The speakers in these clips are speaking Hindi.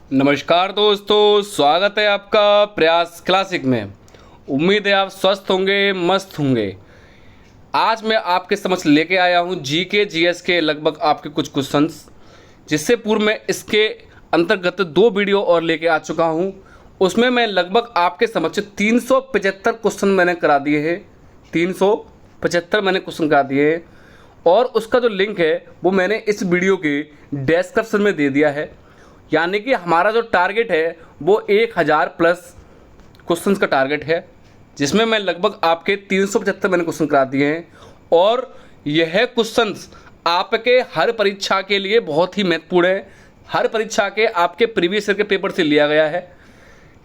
नमस्कार दोस्तों, स्वागत है आपका प्रयास क्लासिक में। उम्मीद है आप स्वस्थ होंगे, मस्त होंगे। आज मैं आपके समक्ष लेके आया हूँ जीके जीएस के लगभग आपके कुछ क्वेश्चंस, जिससे पूर्व मैं इसके अंतर्गत 2 वीडियो और लेके आ चुका हूँ। उसमें मैं लगभग आपके समक्ष 375 क्वेश्चन मैंने करा दिए हैं। 375 मैंने क्वेश्चन करा दिए हैं और उसका जो लिंक है वो मैंने इस वीडियो के डिस्क्रिप्शन में दे दिया है। यानी कि हमारा जो टारगेट है वो 1000 प्लस क्वेश्चंस का टारगेट है, जिसमें मैं लगभग आपके 375 मैंने क्वेश्चन करा दिए हैं। और यह क्वेश्चंस आपके हर परीक्षा के लिए बहुत ही महत्वपूर्ण है। हर परीक्षा के आपके प्रीवियस ईयर के पेपर से लिया गया है,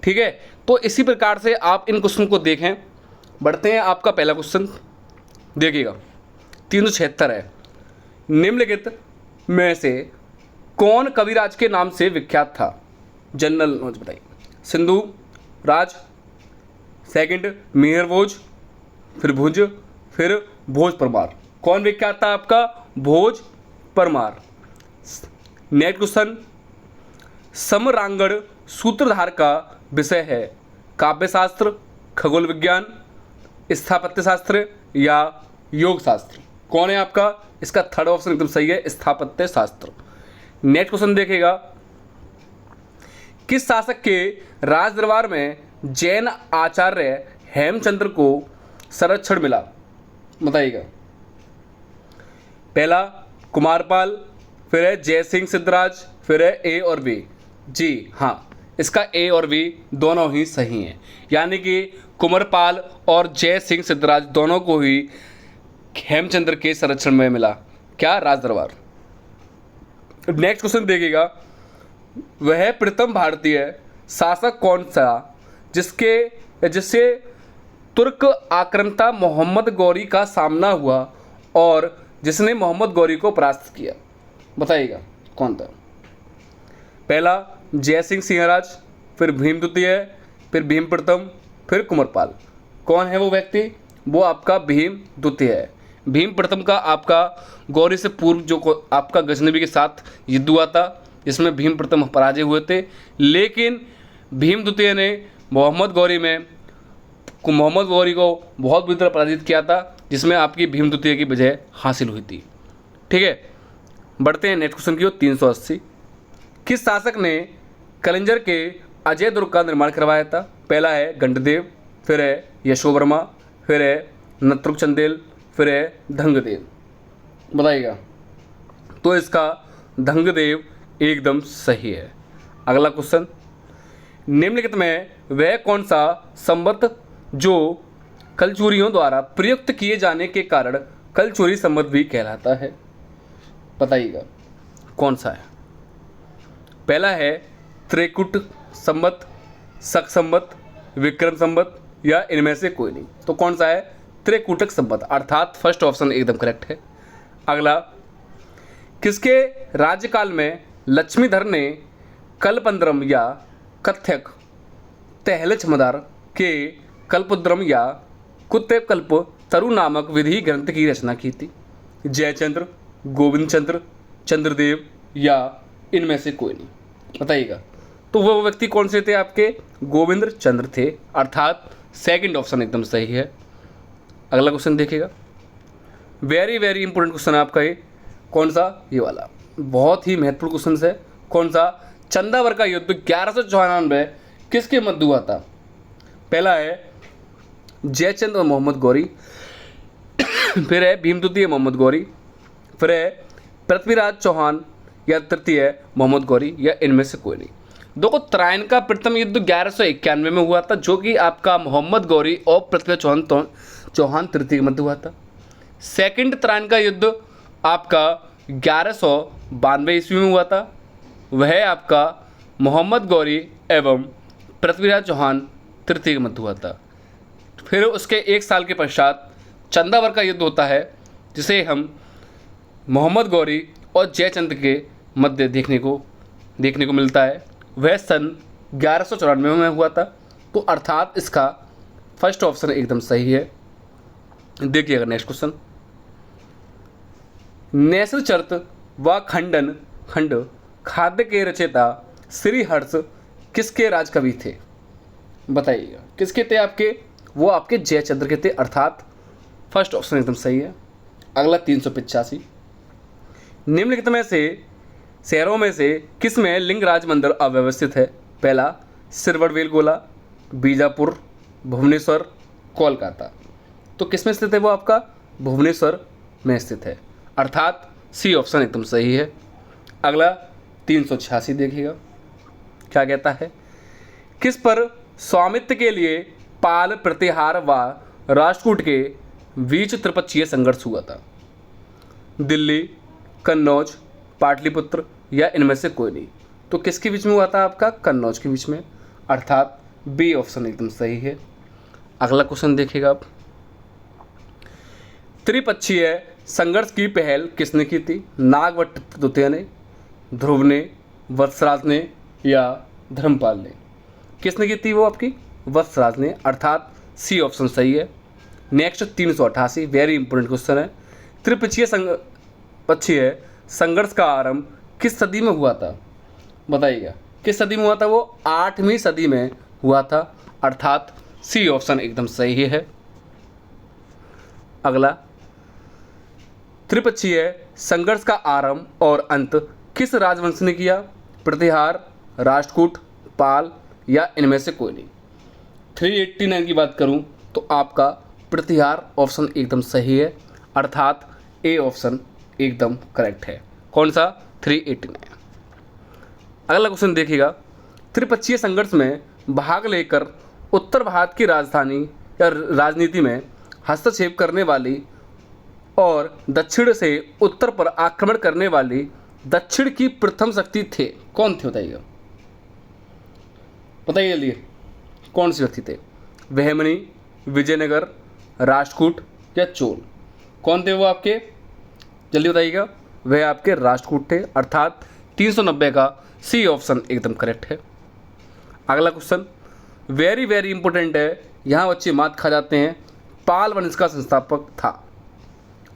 ठीक है। तो इसी प्रकार से आप इन क्वेश्चन को देखें। बढ़ते हैं, आपका पहला क्वेश्चन देखिएगा, 376 है। निम्नलिखित में से कौन कविराज के नाम से विख्यात था? जनरल नॉलेज बताइए। सिंधु राज, सेकंड मिहिर भोज, फिर भुज, फिर भोज परमार। कौन विख्यात था आपका? भोज परमार। नेक्स्ट क्वेश्चन, समरांगण सूत्रधार का विषय है काव्यशास्त्र, खगोल विज्ञान, स्थापत्य शास्त्र या योग शास्त्र? कौन है आपका? इसका थर्ड ऑप्शन एकदम सही है, स्थापत्य शास्त्र। नेक्स्ट क्वेश्चन देखिएगा, किस शासक के राज दरबार में जैन आचार्य हेमचंद्र को संरक्षण मिला? बताइएगा। पहला कुमारपाल, फिर है जय सिंह सिद्धराज, फिर है ए और बी। जी हाँ, इसका ए और बी दोनों ही सही हैं। यानी कि कुमारपाल और जय सिंह सिद्धराज दोनों को ही हेमचंद्र के संरक्षण में मिला क्या? राज दरबार। नेक्स्ट क्वेश्चन देखिएगा, वह प्रथम भारतीय शासक कौन सा जिससे तुर्क आक्रांता मोहम्मद गौरी का सामना हुआ और जिसने मोहम्मद गौरी को परास्त किया? बताइएगा कौन था? पहला जय सिंह सिंहराज, फिर भीम द्वितीय, फिर भीम प्रथम, फिर कुमारपाल। कौन है वो व्यक्ति? वो आपका भीम द्वितीय है। भीम प्रथम का आपका गौरी से पूर्व जो आपका गजनबी के साथ युद्ध हुआ था, जिसमें भीम प्रथम पराजय हुए थे, लेकिन भीम द्वितीय ने मोहम्मद गौरी को बहुत बुरी तरह पराजित किया था, जिसमें आपकी भीम द्वितीय की विजय हासिल हुई थी, ठीक है। बढ़ते हैं नेक्स्ट क्वेश्चन की ओर। 380, किस शासक ने कलिंजर के अजय दुर्ग का निर्माण करवाया था? पहला है गंडदेव, फिर है यशोवर्मा, फिर है नत्रक चंदेल, फिर है धंगदेव। बताइएगा। तो इसका धंगदेव एकदम सही है। अगला क्वेश्चन, निम्नलिखित में वह कौन सा संवत जो कलचुरियों द्वारा प्रयुक्त किए जाने के कारण कलचुरी संवत भी कहलाता है? बताइएगा कौन सा है? पहला है त्रिकुट संवत, शक संवत, विक्रम संवत या इनमें से कोई नहीं। तो कौन सा है? त्रिकूटक संवत, अर्थात फर्स्ट ऑप्शन एकदम करेक्ट है। अगला, किसके राज्यकाल में लक्ष्मीधर ने कल्पद्रम या कथ्यक, तहल छमदार के कल्पद्रम या कुत्तकल्प तरु नामक विधि ग्रंथ की रचना की थी? जयचंद्र, गोविंद चंद्र, चंद्रदेव या इनमें से कोई नहीं? बताइएगा। तो वो व्यक्ति कौन से थे आपके? गोविंद चंद्र थे, अर्थात सेकंड ऑप्शन एकदम सही है। अगला क्वेश्चन देखिएगा, वेरी वेरी इंपॉर्टेंट क्वेश्चन है आपका ये। कौन सा? ये वाला बहुत ही महत्वपूर्ण क्वेश्चन है। कौन सा? चंदावर का युद्ध 1194 किसके मध्य हुआ था? पहला है जयचंद और मोहम्मद गौरी, फिर है भीम द्वितीय मोहम्मद गौरी, फिर है पृथ्वीराज चौहान या तृतीय मोहम्मद गौरी या इनमें से कोई नहीं? देखो, त्रायन का प्रथम युद्ध 1191 में हुआ था, जो कि आपका मोहम्मद गौरी और पृथ्वीराज चौहान तृतीय के मध्य हुआ था। सेकंड त्रायन का युद्ध आपका 1192 ईस्वी में हुआ था, वह आपका मोहम्मद गौरी एवं पृथ्वीराज चौहान तृतीय के मध्य हुआ था। फिर उसके 1 साल के पश्चात चंदावर का युद्ध होता है, जिसे हम मोहम्मद गौरी और जयचंद के मध्य देखने को मिलता है। वह सन 1194 में हुआ था। तो अर्थात इसका फर्स्ट ऑप्शन एकदम सही है। देखिएगा नेक्स्ट क्वेश्चन, नैसर चरित व खंड खाद्य के रचयिता श्री हर्ष किसके राज कवि थे? बताइएगा किसके थे आपके? वो आपके जयचंद्र के थे, अर्थात फर्स्ट ऑप्शन एकदम सही है। अगला 385, निम्नलिखित में से शहरों में से किस में लिंगराज मंदिर अव्यवस्थित है? पहला सिरवड़वेलगोला, बीजापुर, भुवनेश्वर, कोलकाता। तो किस में स्थित है वो आपका? भुवनेश्वर में स्थित है, अर्थात सी ऑप्शन एकदम सही है। अगला 386 देखिएगा क्या कहता है, किस पर स्वामित्व के लिए पाल, प्रतिहार व राष्ट्रकूट के बीच त्रिपक्षीय संघर्ष हुआ था? दिल्ली, कन्नौज, पाटलिपुत्र या इनमें से कोई नहीं। तो किसके बीच में हुआ था आपका? कन्नौज के बीच में, अर्थात बी ऑप्शन एकदम सही है। अगला क्वेश्चन देखिएगा आप, त्रिपक्षीय संघर्ष की पहल किसने की थी? नागभट्ट द्वितीय ने, ध्रुव ने, वत्सराज ने या धर्मपाल ने? किसने की थी वो आपकी? वत्सराज ने, अर्थात सी ऑप्शन सही है। नेक्स्ट 388 वेरी इंपॉर्टेंट क्वेश्चन है, त्रिपक्षीय संघर्ष का आरंभ किस सदी में हुआ था? बताइएगा किस सदी में हुआ था वो? 8वीं सदी में हुआ था, अर्थात सी ऑप्शन एकदम सही है। अगला, त्रिपक्षीय संघर्ष का आरंभ और अंत किस राजवंश ने किया? प्रतिहार, राष्ट्रकूट, पाल या इनमें से कोई नहीं? 389 की बात करूं तो आपका प्रतिहार ऑप्शन एकदम सही है, अर्थात ए ऑप्शन एकदम करेक्ट है। कौन सा? 389। अगला क्वेश्चन देखिएगा, त्रिपक्षीय संघर्ष में भाग लेकर उत्तर भारत की राजधानी या राजनीति में हस्तक्षेप करने वाली और दक्षिण से उत्तर पर आक्रमण करने वाली दक्षिण की प्रथम शक्ति थे, कौन थे? बताइएगा, बताइए जल्दी, कौन सी शक्ति थे? बहमनी, विजयनगर, राष्ट्रकूट या चोल? कौन थे वो आपके? जल्दी बताइएगा। वह आपके राष्ट्रकूट थे, अर्थात 390 का सी ऑप्शन एकदम करेक्ट है। अगला क्वेश्चन वेरी वेरी इंपॉर्टेंट है, यहाँ बच्चे मात खा जाते हैं। पाल वंश का संस्थापक था?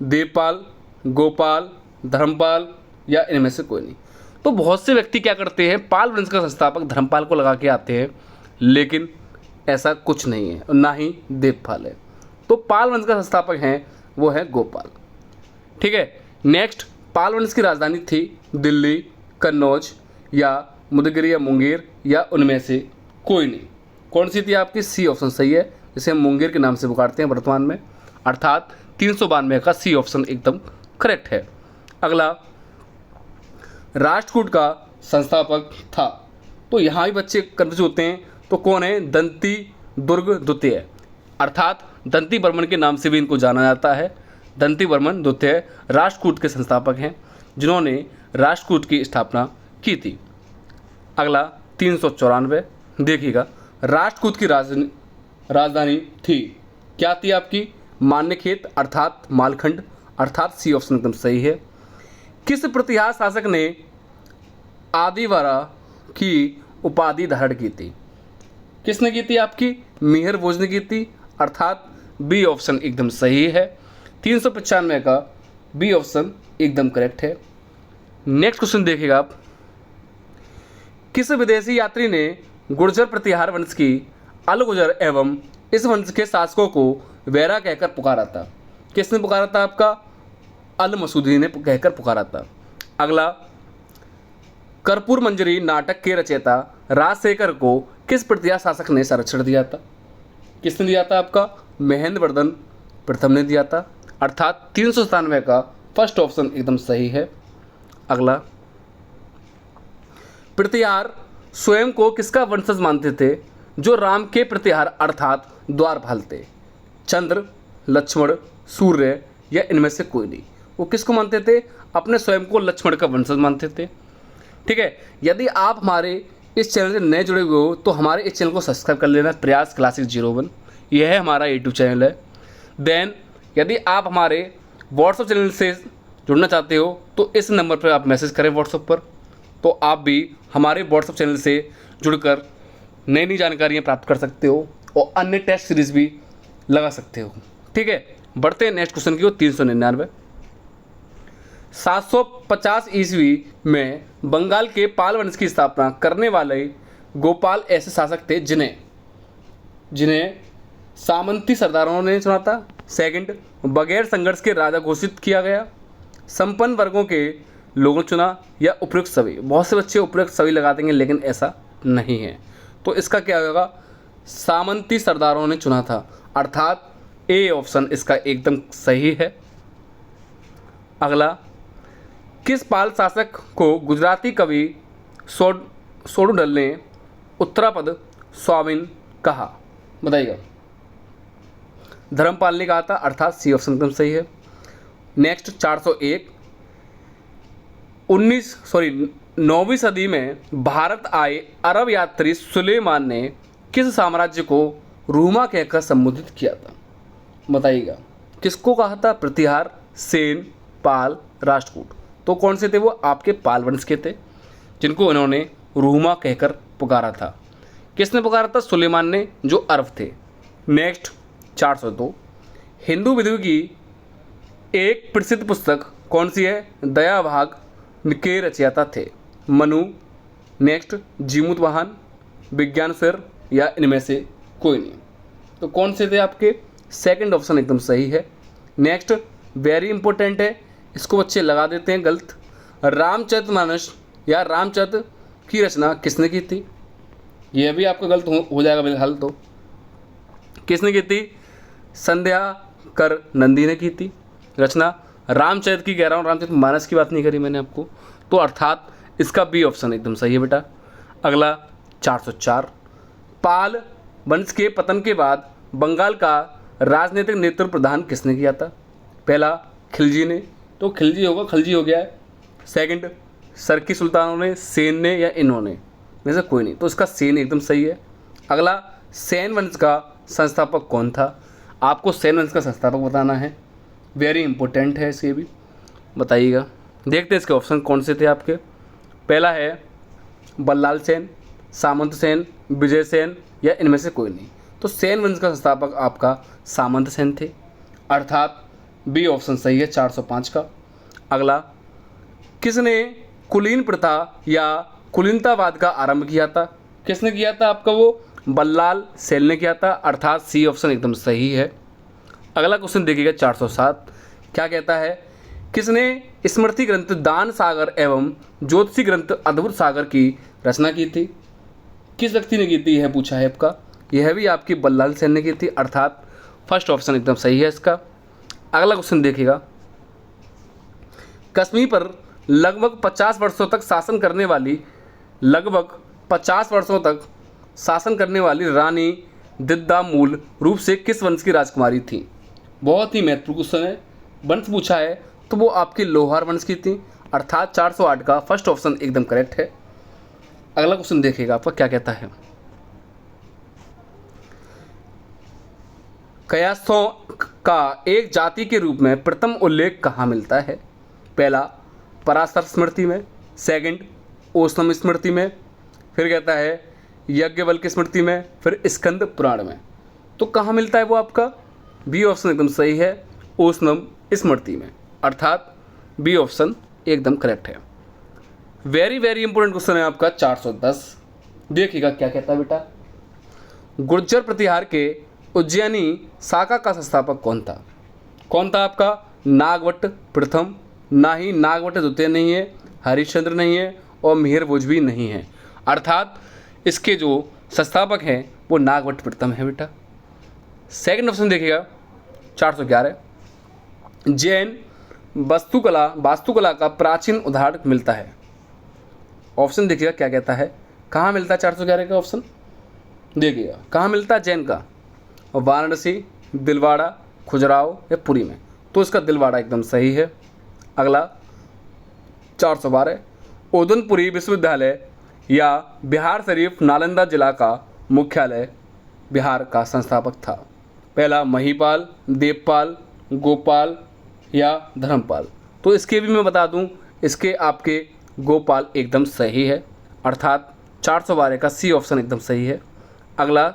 देवपाल, गोपाल, धर्मपाल या इनमें से कोई नहीं? तो बहुत से व्यक्ति क्या करते हैं, पाल वंश का संस्थापक धर्मपाल को लगा के आते हैं, लेकिन ऐसा कुछ नहीं है, ना ही देवपाल है। तो पाल वंश का संस्थापक हैं वो है गोपाल। ठीक है, नेक्स्ट, पाल वंश की राजधानी थी दिल्ली, कन्नौज या मुदगिर या मुंगेर या उनमें से कोई नहीं? कौन सी थी आपकी? सी ऑप्शन सही है, जिसे हम मुंगेर के नाम से पुकारते हैं वर्तमान में, अर्थात 392 का सी ऑप्शन एकदम करेक्ट है। अगला, राष्ट्रकूट का संस्थापक था? तो यहाँ भी बच्चे कंफ्यूज होते हैं, तो कौन है? दंती दुर्ग द्वितीय, अर्थात दंती बर्मन के नाम से भी इनको जाना जाता है। दंती बर्मन द्वितीय राष्ट्रकूट के संस्थापक हैं, जिन्होंने राष्ट्रकूट की स्थापना की थी। अगला 394 देखिएगा, राष्ट्रकूट की राजधानी थी, क्या थी आपकी? मान्यखेत, अर्थात मालखंड, अर्थात सी ऑप्शन एकदम सही है। किस प्रतिहार शासक ने आदिवारा की उपाधि धारण की थी? किसने की थी आपकी? मिहिर भोज ने की थी, अर्थात बी ऑप्शन एकदम सही है। 395 का बी ऑप्शन एकदम करेक्ट है। नेक्स्ट क्वेश्चन देखिएगा आप, किस विदेशी यात्री ने गुर्जर प्रतिहार वंश की अलगुजर एवं इस वंश के शासकों को वैरा कहकर पुकारा था? किसने पुकारा था आपका? अल मसूदी ने कहकर पुकारा था। अगला, कर्पूर मंजरी नाटक के रचयिता राजशेखर को किस प्रतिहार शासक ने संरक्षण दिया था? किसने दिया था आपका? महेंद्रवर्धन प्रथम ने दिया था, अर्थात 397 का फर्स्ट ऑप्शन एकदम सही है। अगला, प्रतिहार स्वयं को किसका वंशज मानते थे जो राम के प्रतिहार अर्थात द्वारपाल थे? चंद्र, लक्ष्मण, सूर्य या इनमें से कोई नहीं? वो किसको मानते थे? अपने स्वयं को लक्ष्मण का वंशज मानते थे। ठीक है, यदि आप हमारे इस चैनल से नए जुड़े हुए हो तो हमारे इस चैनल को सब्सक्राइब कर लेना, प्रयास क्लासिक 01, यह है हमारा यूट्यूब चैनल है। देन यदि आप हमारे व्हाट्सएप चैनल से जुड़ना चाहते हो तो इस नंबर पर आप मैसेज करें व्हाट्सएप पर, तो आप भी हमारे व्हाट्सएप चैनल से जुड़कर नई नई जानकारियाँ प्राप्त कर सकते हो और अन्य टेस्ट सीरीज भी लगा सकते हो। ठीक है, बढ़ते हैं नेक्स्ट क्वेश्चन की ओर। 399, 750 ईस्वी में बंगाल के पाल वंश की स्थापना करने वाले गोपाल ऐसे शासक थे जिन्हें सामंती सरदारों ने चुना था। सेकंड, बगैर संघर्ष के राजा घोषित किया गया। संपन्न वर्गों के लोगों ने चुना या उपयुक्त सभी। बहुत से बच्चे उपयुक्त सभी लगा देंगे लेकिन ऐसा नहीं है, तो इसका क्या होगा, सामंती सरदारों ने चुना था, अर्थात ए ऑप्शन इसका एकदम सही है। अगला, किस पाल शासक को गुजराती कवि सोडुडल ने उत्तरापद स्वामिन कहा, बताइएगा। धर्मपाल ने कहा था, अर्थात सी ऑप्शन एकदम सही है। नेक्स्ट 401, 9वीं सदी में भारत आए अरब यात्री सुलेमान ने किस साम्राज्य को रूमा कहकर संबोधित किया था, बताइएगा। किसको कहा था, प्रतिहार, सेन, पाल, राष्ट्रकूट। तो कौन से थे वो, आपके पाल वंश के थे जिनको इन्होंने रूमा कहकर पुकारा था। किसने पुकारा था, सुलेमान ने, जो अरब थे। नेक्स्ट 402, हिंदू विधि की एक प्रसिद्ध पुस्तक कौन सी है, दया भाग के रचयिता थे, मनु। नेक्स्ट जीमूत वाहन, विज्ञान सर, या इनमें से कोई नहीं। तो कौन से थे आपके, सेकंड ऑप्शन एकदम सही है। नेक्स्ट वेरी इंपॉर्टेंट है, इसको बच्चे लगा देते हैं गलत। रामचरितमानस या रामचरित की रचना किसने की थी, यह भी आपका गलत हो जाएगा फिलहाल। तो किसने की थी, संध्या कर नंदी ने की थी रचना। रामचरित की कह रहा हूँ, रामचरितमानस की बात नहीं करी मैंने आपको, तो अर्थात इसका बी ऑप्शन एकदम सही है बेटा। अगला 404, पाल वंश के पतन के बाद बंगाल का राजनीतिक नेतृत्व प्रदान किसने किया था, पहला खिलजी ने, तो खिलजी होगा, खिलजी हो गया है। सेकंड सरकी सुल्तानों ने, सेन ने, या इन्होंने में से कोई नहीं, तो इसका सेन एकदम सही है। अगला, सेन वंश का संस्थापक कौन था, आपको सेन वंश का संस्थापक बताना है, वेरी इंपॉर्टेंट है, इसके भी बताइएगा। देखते हैं इसके ऑप्शन कौन से थे आपके। पहला है बल्लाल सेन, सामंत सेन, विजय सेन, या इनमें से कोई नहीं। तो सेन वंश का संस्थापक आपका सामंत सेन थे, अर्थात बी ऑप्शन सही है 405 का। अगला, किसने कुलीन प्रथा या कुलीनतावाद का आरंभ किया था, किसने किया था आपका वो, बल्लाल सेन ने किया था, अर्थात सी ऑप्शन एकदम सही है। अगला क्वेश्चन देखिएगा 407, क्या कहता है, किसने स्मृति ग्रंथ दान सागर एवं ज्योतिषी ग्रंथ अद्भुत सागर की रचना की थी, किस व्यक्ति ने की थी, यह पूछा है आपका। यह भी आपकी बल्लाल सेन ने की थी, अर्थात फर्स्ट ऑप्शन एकदम सही है इसका। अगला क्वेश्चन देखिएगा, कश्मीर पर लगभग 50 वर्षों तक शासन करने वाली रानी दिद्दा मूल रूप से किस वंश की राजकुमारी थी। बहुत ही महत्वपूर्ण क्वेश्चन है, वंश पूछा है तो वो आपकी लोहार वंश की थी, अर्थात 408 का फर्स्ट ऑप्शन एकदम करेक्ट है। अगला क्वेश्चन देखिएगा आपका क्या कहता है, कयास्थों का एक जाति के रूप में प्रथम उल्लेख कहाँ मिलता है, पहला पराशर स्मृति में, सेकंड ओसम स्मृति में, फिर कहता है यज्ञवल्क्य स्मृति में, फिर स्कंद पुराण में। तो कहाँ मिलता है वो आपका, बी ऑप्शन एकदम सही है, ओसनम स्मृति में, अर्थात बी ऑप्शन एकदम करेक्ट है। वेरी वेरी इंपॉर्टेंट क्वेश्चन है आपका 410, देखिएगा क्या कहता है बेटा। गुर्जर प्रतिहार के उज्जैनी शाखा का संस्थापक कौन था आपका, नागवट प्रथम, ना ही नागवट द्वितीय नहीं है, हरिश्चंद्र नहीं है, और मिहिर भोज भी नहीं है, अर्थात इसके जो संस्थापक हैं वो नागवट प्रथम है बेटा। सेकंड ऑप्शन देखिएगा 411, जैन वास्तुकला का प्राचीन उदाहरण मिलता है, ऑप्शन देखिएगा क्या कहता है, कहाँ मिलता है 411 का ऑप्शन देखिएगा, कहाँ मिलता है जैन का, वाराणसी, दिलवाड़ा, खजुराहो या पुरी में, तो इसका दिलवाड़ा एकदम सही है। अगला 412, उदयपुरी विश्वविद्यालय या बिहार शरीफ नालंदा जिला का मुख्यालय बिहार का संस्थापक था, पहला महिपाल, देवपाल, गोपाल या धर्मपाल। तो इसके भी मैं बता दूं, इसके आपके गोपाल एकदम सही है, अर्थात 412 का सी ऑप्शन एकदम सही है। अगला,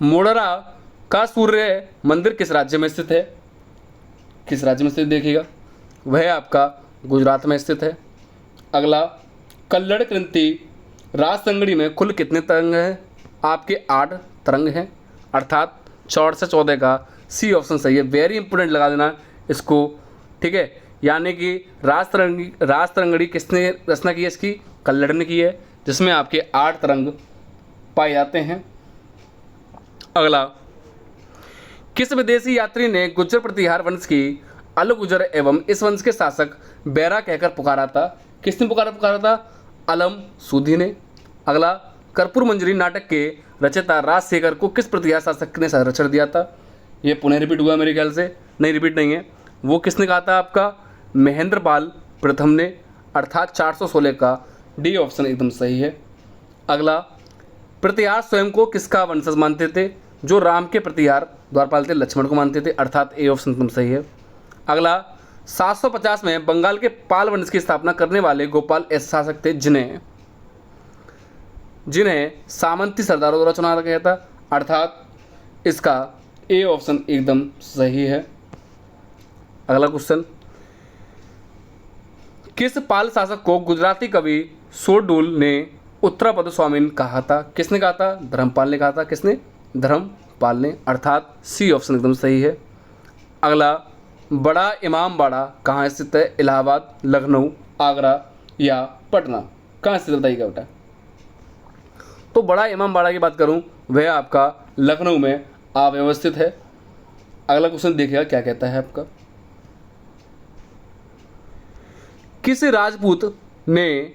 मोढेरा का सूर्य मंदिर किस राज्य में स्थित है, किस राज्य में स्थित देखिएगा, वह आपका गुजरात में स्थित है। अगला, कल्लड़ क्रांति राज संगड़ी में कुल कितने तरंग हैं? आपके 8 तरंग हैं, अर्थात 4 से 14 का सी ऑप्शन सही है। वेरी इंपॉर्टेंट लगा देना इसको, ठीक है। यानी कि राज तरंगड़ी किसने रचना की है? इसकी कल्लड़ ने की है, जिसमें आपके 8 तरंग पाए जाते हैं। अगला, किस विदेशी यात्री ने गुज्जर प्रतिहार वंश की अल गुजर एवं इस वंश के शासक बैरा कहकर पुकारा था? किसने पुकारा था? अलम सूदी ने। अगला, कर्पूर मंजरी नाटक के रचयिता राजशेखर को किस प्रतिहार शासक ने संरक्षण दिया था? ये पुनः रिपीट हुआ मेरे ख्याल से, नहीं रिपीट नहीं है। वो किसने कहा था? आपका महेंद्रपाल प्रथम ने, अर्थात 416 का डी ऑप्शन एकदम सही है। अगला, प्रतिहार स्वयं को किसका वंशज मानते थे? जो राम के प्रतिहार द्वारपाल थे, लक्ष्मण को मानते थे, अर्थात ए ऑप्शन एकदम सही है। अगला, 750 में बंगाल के पाल वंश की स्थापना करने वाले गोपाल ऐसे शासक थे जिन्हें सामंती सरदारों द्वारा चुना गया था, अर्थात इसका ए ऑप्शन एकदम सही है। अगला क्वेश्चन, किस पाल शासक को गुजराती कवि शोरडूल ने उत्तरापद स्वामीन कहा था? किसने कहा था? धर्मपाल ने कहा था। किसने? धर्मपाल ने, अर्थात सी ऑप्शन एकदम सही है। अगला, बड़ा इमामबाड़ा कहाँ स्थित है? इलाहाबाद, लखनऊ, आगरा या पटना? कहाँ स्थित है बताइएगा बेटा। तो बड़ा इमामबाड़ा की बात करूँ, वह आपका लखनऊ में अव्यवस्थित है। अगला क्वेश्चन देखिएगा क्या कहता है आपका, किस राजपूत ने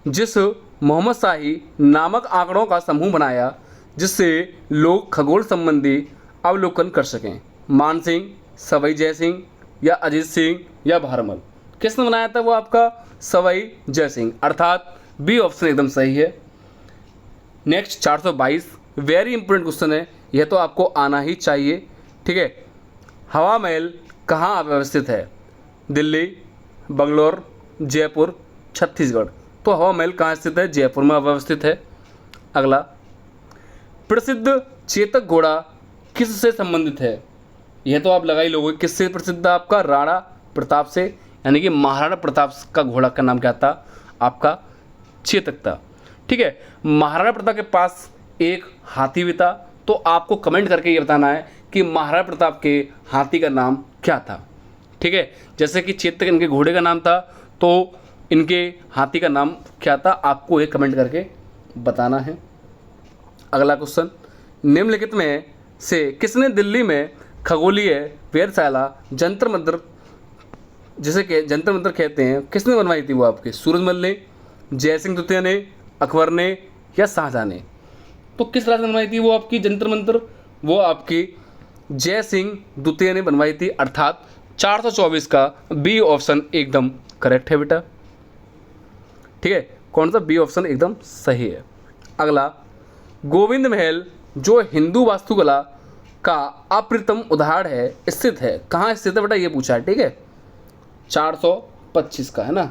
जिस मोहम्मद शाही नामक आंकड़ों का समूह बनाया जिससे लोग खगोल संबंधी अवलोकन कर सकें? मान सिंह, सवाई जय सिंह या अजीत सिंह या भारमल? किसने बनाया था? वो आपका सवाई जय सिंह, अर्थात बी ऑप्शन एकदम सही है। नेक्स्ट 422 वेरी इंपॉर्टेंट क्वेश्चन है, यह तो आपको आना ही चाहिए, ठीक है। हवा महल कहाँ अवस्थित है? दिल्ली, बंगलोर, जयपुर, छत्तीसगढ़? तो हवा महल कहाँ स्थित है? जयपुर में अवस्थित है। अगला, प्रसिद्ध चेतक घोड़ा किससे संबंधित है? यह तो आप लगा ही लोगे, किससे प्रसिद्ध? आपका राणा प्रताप से, यानी कि महाराणा प्रताप का घोड़ा का नाम क्या था? आपका चेतक था, ठीक है। महाराणा प्रताप के पास एक हाथी भी था, तो आपको कमेंट करके ये बताना है कि महाराणा प्रताप के हाथी का नाम क्या था, ठीक है। जैसे कि चेतक इनके घोड़े का नाम था, तो इनके हाथी का नाम क्या था, आपको ये कमेंट करके बताना है। अगला क्वेश्चन, निम्नलिखित में से किसने दिल्ली में खगोलीय वेधशाला जंतर मंतर, जिसे जंतर मंतर कहते हैं, किसने बनवाई थी? वो आपके सूरजमल ने, जय सिंह द्वितीय ने, अकबर ने या शाहजहां ने? तो किस राजा ने बनवाई थी वो आपकी जंतर मंतर? वो आपकी जय सिंह द्वितीय ने बनवाई थी, अर्थात 424 का बी ऑप्शन एकदम करेक्ट है बेटा, ठीक है। कौन सा? बी ऑप्शन एकदम सही है। अगला, गोविंद महल जो हिंदू वास्तुकला का अप्रतिम उदाहरण है स्थित है, कहाँ स्थित है बेटा? ये पूछा है, ठीक है। 425 का है ना,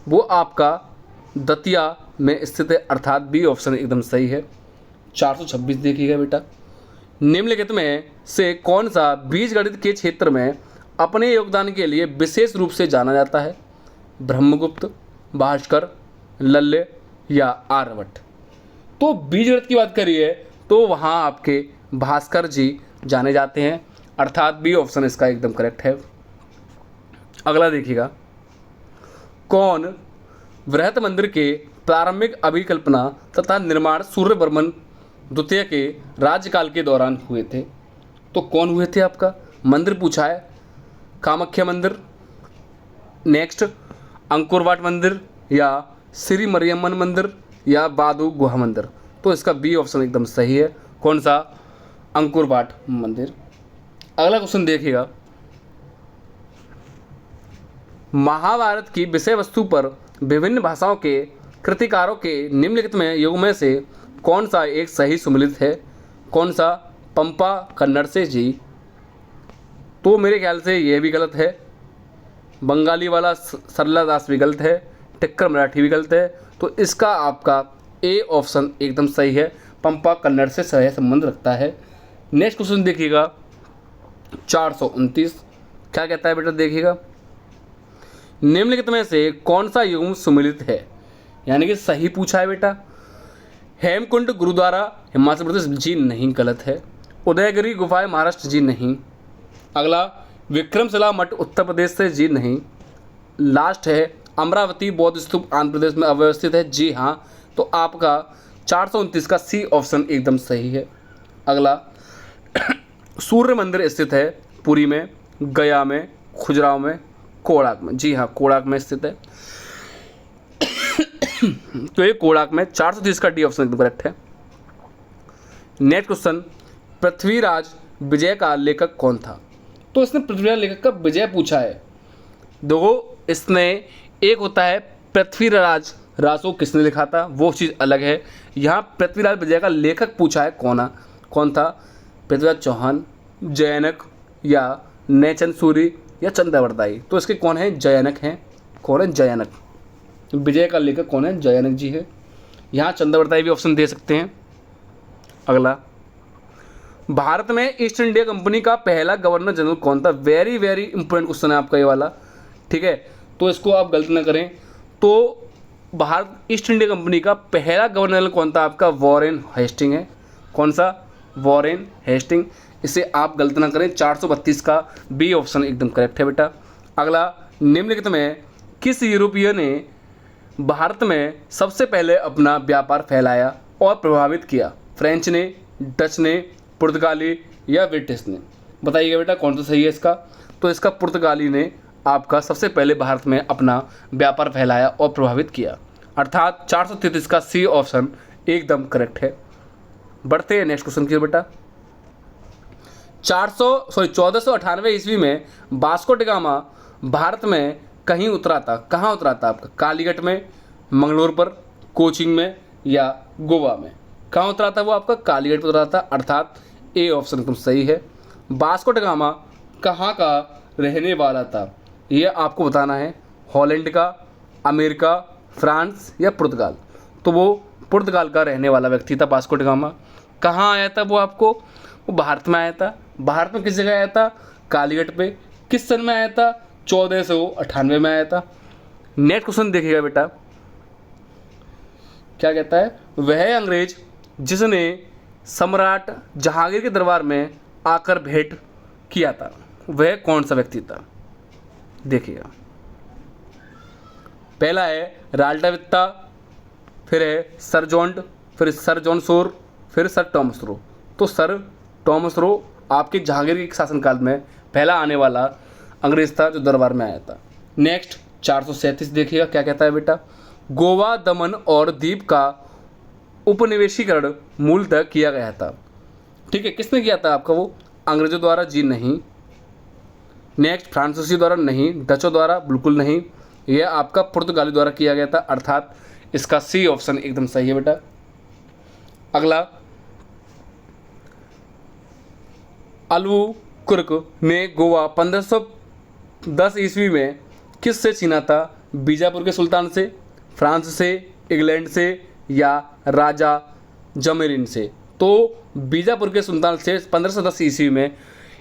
वो आपका दतिया में स्थित है, अर्थात बी ऑप्शन एकदम सही है। 426 देखिएगा बेटा, निम्नलिखित में से कौन सा बीजगणित के क्षेत्र में अपने योगदान के लिए विशेष रूप से जाना जाता है? ब्रह्मगुप्त, भास्कर, लल्ले या आर्यभट्ट? तो बीजगणित की बात करिए तो वहाँ आपके भास्कर जी जाने जाते हैं, अर्थात बी ऑप्शन इसका एकदम करेक्ट है। अगला देखिएगा, कौन बृहत मंदिर के प्रारंभिक अभिकल्पना तथा निर्माण सूर्यवर्मन द्वितीय के राज्यकाल के दौरान हुए थे? तो कौन हुए थे? आपका मंदिर पूछा है, कामाख्या मंदिर, नेक्स्ट अंकुरवाट मंदिर या श्री मरियम्मन मंदिर या बादू गुहा मंदिर? तो इसका बी ऑप्शन एकदम सही है। कौन सा? अंकुरवाट मंदिर। अगला क्वेश्चन देखिएगा, महाभारत की विषय वस्तु पर विभिन्न भाषाओं के कृतिकारों के निम्नलिखित में युग में से कौन सा एक सही सुमिलित है? कौन सा? पंपा कन्नड़ से जी? तो मेरे ख्याल से यह भी गलत है, बंगाली वाला सरला दास भी गलत है, टिक्कर मराठी भी गलत है, तो इसका आपका ए ऑप्शन एकदम सही है, पंपा कन्नड़ से सही संबंध रखता है। नेक्स्ट क्वेश्चन देखिएगा, 429 क्या कहता है बेटा, देखिएगा, निम्नलिखित में से कौन सा युग्म सुमेलित है, यानी कि सही पूछा है बेटा। हेमकुंड गुरुद्वारा हिमाचल प्रदेश, जी नहीं, गलत है। उदयगिरी गुफाएं महाराष्ट्र, जी नहीं। अगला विक्रमशिला मठ उत्तर प्रदेश से, जी नहीं। लास्ट है अमरावती बौद्ध स्तूप आंध्र प्रदेश में अवस्थित है, जी हाँ। तो आपका 429 का सी ऑप्शन एकदम सही है। अगला सूर्य मंदिर स्थित है पुरी में, गया में, खजुराहो में, कोणार्क में, जी हाँ, कोणार्क में स्थित है। तो ये कोणार्क में, 430 का डी ऑप्शन एकदम करेक्ट है। नेक्स्ट क्वेश्चन, पृथ्वीराज विजय का लेखक कौन था? तो इसने पृथ्वीराज लेखक का विजय पूछा है। देखो, इसने एक होता है पृथ्वीराज रासो किसने लिखा था, वो चीज़ अलग है। यहाँ पृथ्वीराज विजय का लेखक पूछा है, कौन था? पृथ्वीराज चौहान, जयनक या नेचन सूरी या चंद्रवर्ताई। तो इसके कौन है? जयनक हैं। कौन है? जयनक। विजय का लेखक कौन है? जयनक जी है। यहाँ चंद्रवर्ताई भी ऑप्शन दे सकते हैं। अगला, भारत में ईस्ट इंडिया कंपनी का पहला गवर्नर जनरल कौन था? वेरी वेरी इंपॉर्टेंट क्वेश्चन है आपका ये वाला, ठीक है, तो इसको आप गलत ना करें। तो भारत ईस्ट इंडिया कंपनी का पहला गवर्नर जनरल कौन था आपका? वॉरेन हेस्टिंग है। कौन सा? Warren Hasting. इसे आप गलत ना करें, 432 का बी ऑप्शन एकदम करेक्ट है बेटा। अगला, निम्नलिखित में किस यूरोपीय ने भारत में सबसे पहले अपना व्यापार फैलाया और प्रभावित किया? फ्रेंच ने, डच ने, पुर्तगाली या ब्रिटिश ने? बताइएगा बेटा कौन सा सही है इसका। तो इसका पुर्तगाली ने आपका सबसे पहले भारत में अपना व्यापार फैलाया और प्रभावित किया, अर्थात 433 का सी ऑप्शन एकदम करेक्ट है। बढ़ते हैं नेक्स्ट क्वेश्चन की बेटा। 1498 ईस्वी में वास्को डी गामा भारत में कहीं उतरा था। कहाँ उतरा था आपका? कालीघाट में, मंगलोर पर, कोचिन में या गोवा में? कहाँ उतरा था वो आपका? कालीघाट पर उतरा था, अर्थात ए ऑप्शन एकदम सही है। वास्को डी गामा कहाँ का रहने वाला था, ये आपको बताना है। हॉलैंड का, अमेरिका, फ्रांस या पुर्तगाल? तो वो पुर्तगाल का रहने वाला व्यक्ति था वास्को डी गामा। कहाँ आया था वो आपको? वो भारत में आया था। भारत में किस जगह आया था? कालीघाट पे। किस सन में आया था? 1498 में आया था। नेक्स्ट क्वेश्चन देखिएगा बेटा, क्या कहता है? वह अंग्रेज जिसने सम्राट जहांगीर के दरबार में आकर भेंट किया था, वह कौन सा व्यक्ति था? देखिएगा, पहला है राल्टावित्ता, फिर है सर जॉन, फिर सर जॉन शोर, फिर सर टॉमस रो। तो सर टॉमस रो आपके जहांगीर के शासनकाल में पहला आने वाला अंग्रेज था जो दरबार में आया था। नेक्स्ट 437 देखिएगा, क्या कहता है बेटा? गोवा, दमन और दीप का उपनिवेशीकरण मूलतः किया गया था। ठीक है, किसने किया था आपका? वो अंग्रेजों द्वारा, जी नहीं। नेक्स्ट फ्रांसीसी द्वारा, नहीं। डचों द्वारा, बिल्कुल नहीं। यह आपका पुर्तगाली द्वारा किया गया था, अर्थात इसका सी ऑप्शन एकदम सही है बेटा। अगला, अलबुकुर्क ने गोवा 1510 ईस्वी में किससे छीना था? बीजापुर के सुल्तान से, फ्रांस से, इंग्लैंड से या राजा जमेरिन से? तो बीजापुर के सुल्तान से 1510 ईस्वी में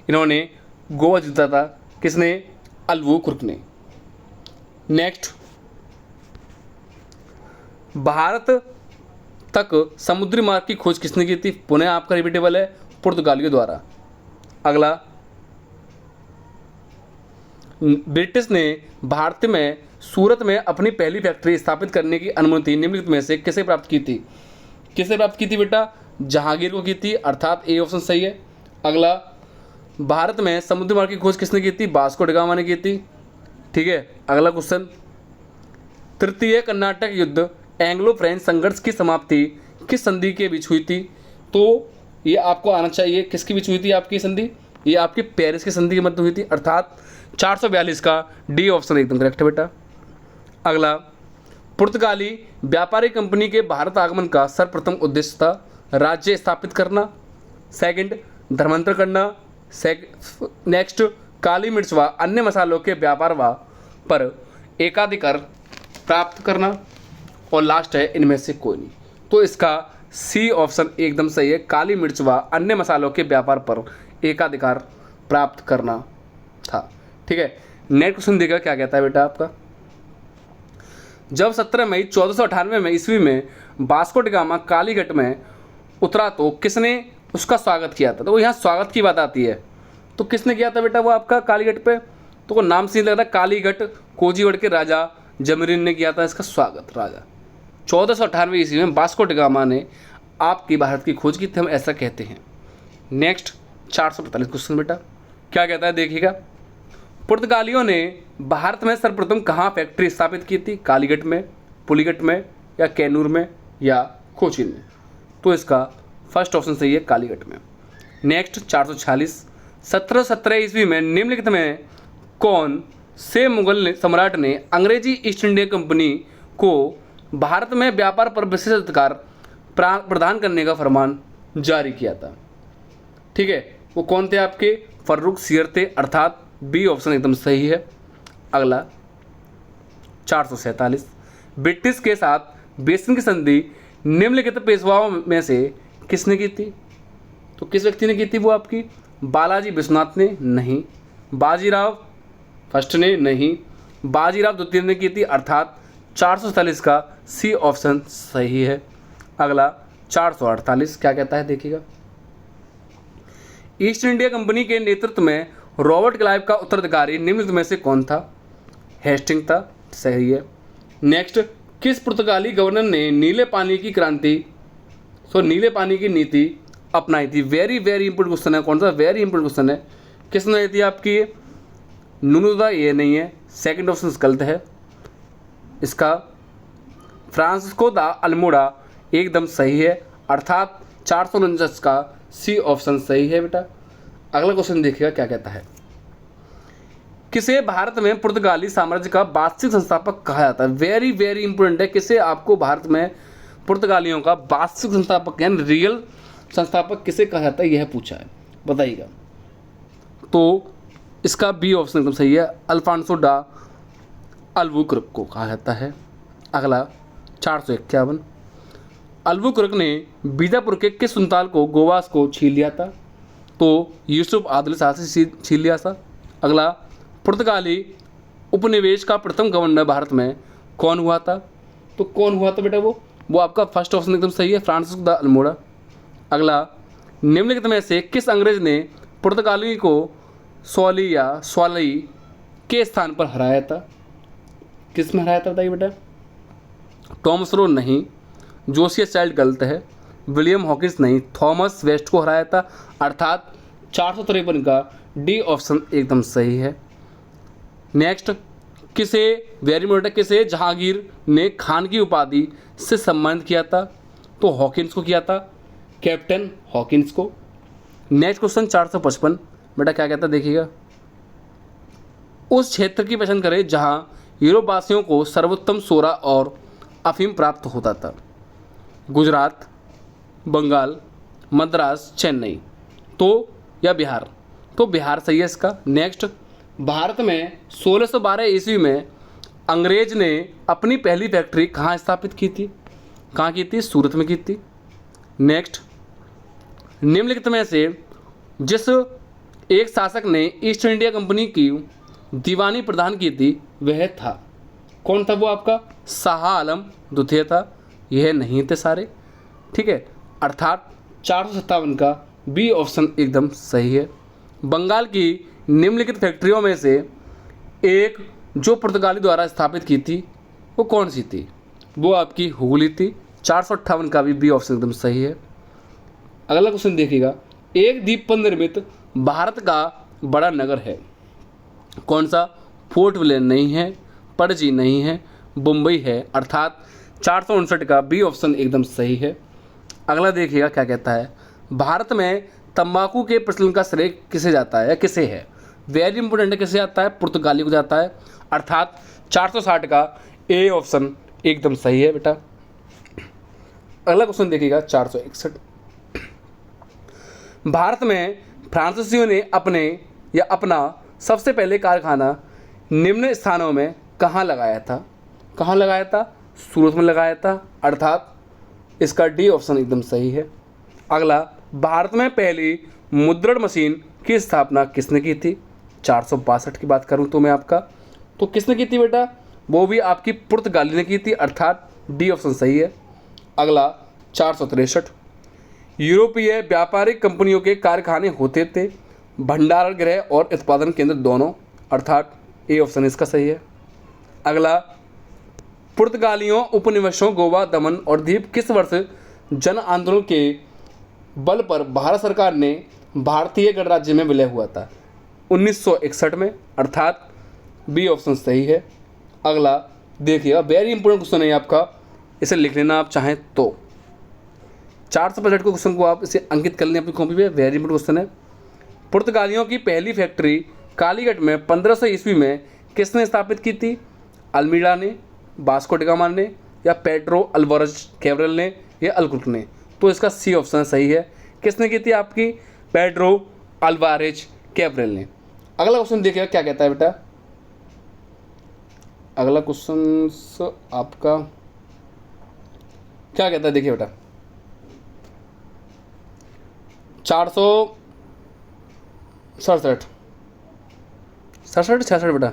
इन्होंने गोवा जीता था। किसने? अलबुकुर्क ने। नेक्स्ट, भारत तक समुद्री मार्ग की खोज किसने की थी? पुनः आपका रिपीटेबल है, पुर्तगालियों द्वारा। अगला, ब्रिटिश ने भारत में सूरत में अपनी पहली फैक्ट्री स्थापित करने की अनुमति निम्नलिखित में से किसे प्राप्त की थी? किसे प्राप्त की थी बेटा? जहांगीर को की थी, अर्थात ए ऑप्शन सही है। अगला, भारत में समुद्री मार्ग की खोज किसने की थी? वास्को डी गामा ने की थी। ठीक है, अगला क्वेश्चन, तृतीय कर्नाटक युद्ध एंग्लो फ्रेंच संघर्ष की समाप्ति किस संधि के बीच हुई थी? तो ये आपको आना चाहिए, किसके बीच हुई थी आपकी संधि? ये आपकी पेरिस की संधि के मध्य हुई थी, अर्थात 442 का डी ऑप्शन एकदम करेक्ट है बेटा। अगला, पुर्तगाली व्यापारी कंपनी के भारत आगमन का सर्वप्रथम उद्देश्य था राज्य स्थापित करना, सेकंड धर्मांतर करना, नेक्स्ट काली मिर्च व अन्य मसालों के व्यापार व पर एकाधिकार प्राप्त करना, और लास्ट है इनमें से कोई नहीं। तो इसका सी ऑप्शन एकदम सही है, काली मिर्च व अन्य मसालों के व्यापार पर एकाधिकार प्राप्त करना था। ठीक है। नेक्स्ट क्वेश्चन देखिएगा क्या कहता है बेटा आपका, जब 17 मई 1498 में ईस्वी में वास्को डी गामा कालीघाट में उतरा तो किसने उसका स्वागत किया था। तो वो यहाँ स्वागत की बात आती है, तो किसने किया था बेटा वो आपका कालीघाट पे, तो वो नाम से ही लग रहा है, कालीघाट कोजीगढ़ के राजा जमरीन ने किया था इसका स्वागत। राजा 1498 ईस्वी में वास्को डी गामा ने आपकी भारत की खोज की थी, हम ऐसा कहते हैं। नेक्स्ट 445 क्वेश्चन बेटा क्या कहता है देखिएगा, पुर्तगालियों ने भारत में सर्वप्रथम कहाँ फैक्ट्री स्थापित की थी, कालीघाट में, पुलीघाट में, या कैनूर में, या कोचीन में। तो इसका फर्स्ट ऑप्शन सही है, कालीघाट में। नेक्स्ट 446, 1717 ईस्वी में निम्नलिखित में कौन से मुगल सम्राट ने अंग्रेजी ईस्ट इंडिया कंपनी को भारत में व्यापार पर विशेष अधिकार प्रदान करने का फरमान जारी किया था। ठीक है, वो कौन थे आपके, फर्रुख सियर थे, अर्थात बी ऑप्शन एकदम सही है। अगला 447, ब्रिटिश के साथ बेसिन की संधि निम्नलिखित पेशवाओं में से किसने की थी। तो किस व्यक्ति ने की थी वो आपकी, बालाजी विश्वनाथ ने नहीं, बाजीराव फर्स्ट ने नहीं, बाजीराव द्वितीय ने की थी, अर्थात 447 का सी ऑप्शन सही है। अगला 448 क्या कहता है देखिएगा, ईस्ट इंडिया कंपनी के नेतृत्व में रॉबर्ट क्लाइव का उत्तराधिकारी निम्नलिखित में से कौन था, हेस्टिंग था, सही है। नेक्स्ट, किस पुर्तगाली गवर्नर ने नीले पानी की क्रांति नीले पानी की नीति अपनाई थी। वेरी वेरी इंपॉर्टेंट क्वेश्चन है, कौन सा, वेरी इंपॉर्टेंट क्वेश्चन है। किसने आई थी आपकी, नुनुदा, ये नहीं है, सेकंड ऑप्शन गलत है इसका, फ्रांसिस्को दा अल्मोड़ा एकदम सही है, अर्थात 449 का सी ऑप्शन सही है बेटा। अगला क्वेश्चन देखिएगा क्या कहता है, किसे भारत में पुर्तगाली साम्राज्य का वास्तविक संस्थापक कहा जाता है। वेरी वेरी इंपॉर्टेंट है, किसे आपको भारत में पुर्तगालियों का वास्तविक संस्थापक यानी रियल संस्थापक किसे कहा जाता है, यह पूछा है, बताइएगा। तो इसका बी ऑप्शन एकदम सही है, अल्फांसो डा अल्बुकर्क को कहा जाता है। अगला 451, अल्बुकर्क ने बीजापुर के किस सुल्तान को गोवास को छीन लिया था। तो यूसुफ आदिल शाह से छीन लिया था। अगला, पुर्तगाली उपनिवेश का प्रथम गवर्नर भारत में कौन हुआ था। तो कौन हुआ था बेटा वो आपका फर्स्ट ऑप्शन एकदम सही है, फ्रांसिस्को दा अल्मोड़ा। अगला, निम्नलिखित में से किस अंग्रेज ने पुर्तगाली को स्वाली के स्थान पर हराया था। किस में हराया था बताइए बेटा, टॉमस रो नहीं, जोसियस चाइल्ड गलत है, विलियम हॉकिंस नहीं, थॉमस वेस्ट को हराया था, अर्थात 453 का डी ऑप्शन एकदम सही है। नेक्स्ट, किसे वेरी इंपॉर्टेंट, किसे जहांगीर ने खान की उपाधि से सम्मानित किया था। तो हॉकिंस को किया था, कैप्टन हॉकिंस को। नेक्स्ट क्वेश्चन 455 बेटा क्या कहता है देखिएगा, उस क्षेत्र की पहचान करें जहां यूरोपवासियों को सर्वोत्तम सोरा और अफीम प्राप्त होता था। गुजरात, बंगाल, मद्रास, चेन्नई, तो या बिहार। तो बिहार सही है इसका। नेक्स्ट, भारत में 1612 ईस्वी में अंग्रेज ने अपनी पहली फैक्ट्री कहाँ स्थापित की थी। कहाँ की थी, सूरत में की थी। नेक्स्ट, निम्नलिखित में से जिस एक शासक ने ईस्ट इंडिया कंपनी की दीवानी प्रदान की थी वह था, कौन था वो आपका, शाह आलम द्वितीय था। यह नहीं थे सारे, ठीक है, अर्थात 457 का बी ऑप्शन एकदम सही है। बंगाल की निम्नलिखित फैक्ट्रियों में से एक जो पुर्तगाली द्वारा स्थापित की थी वो कौन सी थी, वो आपकी हुगली थी। 458 का भी बी ऑप्शन एकदम सही है। अगला क्वेश्चन देखिएगा, एक द्वीप पर निर्मित भारत का बड़ा नगर है, कौन सा, फोर्ट विलियम नहीं है, पणजी नहीं है, मुंबई है, अर्थात 459 का बी ऑप्शन एकदम सही है। अगला देखिएगा क्या कहता है, भारत में तंबाकू के प्रचलन का श्रेय किसे जाता है या किसे है। वेरी इंपोर्टेंट है, किसे जाता है, पुर्तगाली को जाता है, अर्थात 460 का ए ऑप्शन एकदम सही है बेटा। अगला क्वेश्चन देखिएगा 461, भारत में फ्रांसीसियों ने अपना सबसे पहले कारखाना निम्न स्थानों में कहाँ लगाया था। कहाँ लगाया था, सूरत में लगाया था, अर्थात इसका डी ऑप्शन एकदम सही है। अगला, भारत में पहली मुद्रण मशीन की स्थापना किसने की थी। 462 की बात करूं तो मैं आपका, तो किसने की थी बेटा, वो भी आपकी पुर्तगाली ने की थी, अर्थात डी ऑप्शन सही है। अगला 463, यूरोपीय व्यापारिक कंपनियों के कारखाने होते थे, भंडारण गृह और उत्पादन केंद्र दोनों, अर्थात ए ऑप्शन इसका सही है। अगला, पुर्तगालियों उपनिवेशों गोवा, दमन और दीव किस वर्ष जन आंदोलन के बल पर भारत सरकार ने भारतीय गणराज्य में विलय हुआ था, 1961 में, अर्थात बी ऑप्शन सही है। अगला देखिएगा, वेरी इंपॉर्टेंट क्वेश्चन है आपका, इसे लिख लेना आप चाहें तो। 465 को क्वेश्चन को आप इसे अंकित कर लें अपनी कॉपी पे, वेरी इंपॉर्टेंट क्वेश्चन है। पुर्तगालियों की पहली फैक्ट्री कालीगढ़ में 1500 ईस्वी में किसने स्थापित की थी, अल्मीडा ने, वास्को डी गामा ने, या पेड्रो अल्वारेज कैब्रल ने, या अल्कुर्क ने, तो इसका सी ऑप्शन सही है। किसने की थी आपकी, पेड्रो अल्वारेज कैब्रल ने। अगला क्वेश्चन देखिएगा क्या कहता है बेटा, अगला क्वेश्चन आपका क्या कहता है, देखिए बेटा 467 66 बेटा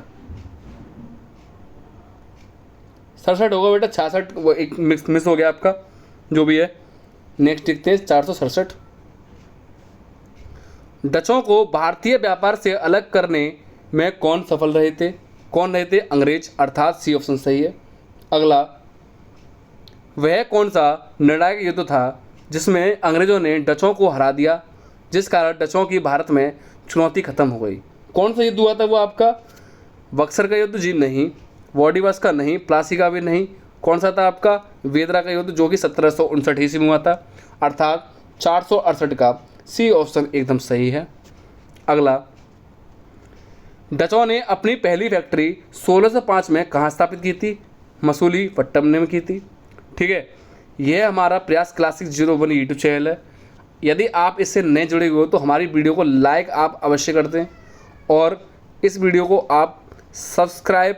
67 होगा बेटा, 66 वो एक मिस हो गया आपका, जो भी है। नेक्स्ट देखते हैं 467, डचों को भारतीय व्यापार से अलग करने में कौन सफल रहे थे, कौन रहे थे, अंग्रेज, अर्थात सी ऑप्शन सही है। अगला, वह कौन सा निर्णायक युद्ध था जिसमें अंग्रेजों ने डचों को हरा दिया, जिस कारण डचों की भारत में चुनौती खत्म हो गई, कौन सा युद्ध हुआ था वो आपका, बक्सर का युद्ध जी नहीं, वॉडिवस का नहीं, प्लासी का भी नहीं, कौन सा था आपका, वेदरा का युद्ध, जो कि 1759 ईस्वी में हुआ था, अर्थात 468 का सी ऑप्शन एकदम सही है। अगला, डचों ने अपनी पहली फैक्ट्री 1605 में कहाँ स्थापित की थी, मसूलीपट्टनम में की थी। ठीक है, यह हमारा प्रयास क्लासिक 01 यूट्यूब चैनल है। यदि आप इससे नए जुड़े हुए हो तो हमारी वीडियो को लाइक आप अवश्य कर दें और इस वीडियो को आप सब्सक्राइब